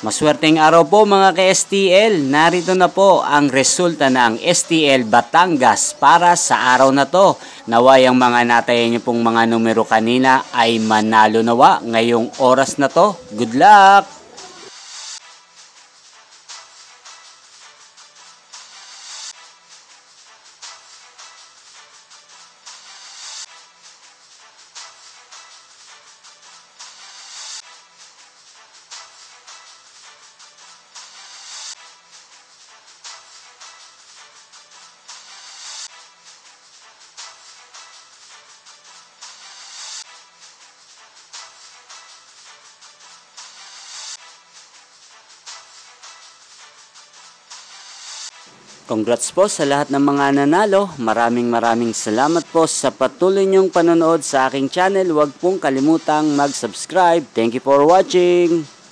Maswerteng araw po mga ka-STL. Narito na po ang resulta ng STL Batangas para sa araw na to. Naway ang mga natayan niyo pong mga numero kanina ay manalo nawa ngayong oras na to. Good luck! Congrats po sa lahat ng mga nanalo. Maraming salamat po sa patuloy niyong panonood sa aking channel. Huwag pong kalimutang mag-subscribe. Thank you for watching.